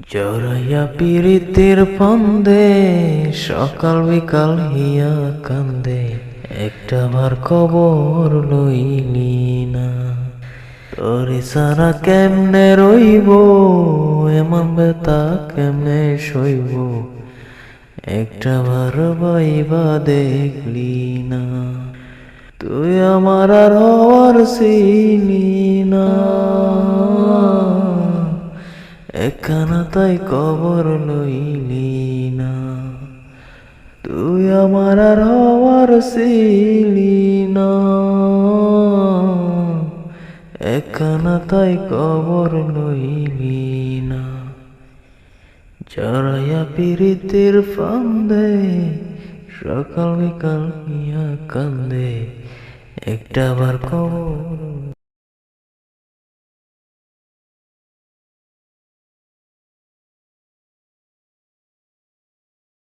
জড়াইয়া পীড়িতের ফান্দে সকাল বিকাল হিয়া কান্দে, একটা বার খবর লইলি না। তোরে সারা কেমনে রইব, এমন বেতা কেমনে সইব, একটা বার বাইবা দেখলি না। তুই আমার আর হওয়ার চিনি না, একখানা তাই কবর লইলি না। তুই আমার আর হওয়ার ছিলি না, একখানা তাই কবর লইলি না। জড়াইয়া পীড়িতের ফান্দে সকাল বিকাল হিয়া কান্দে, একটা বার খবর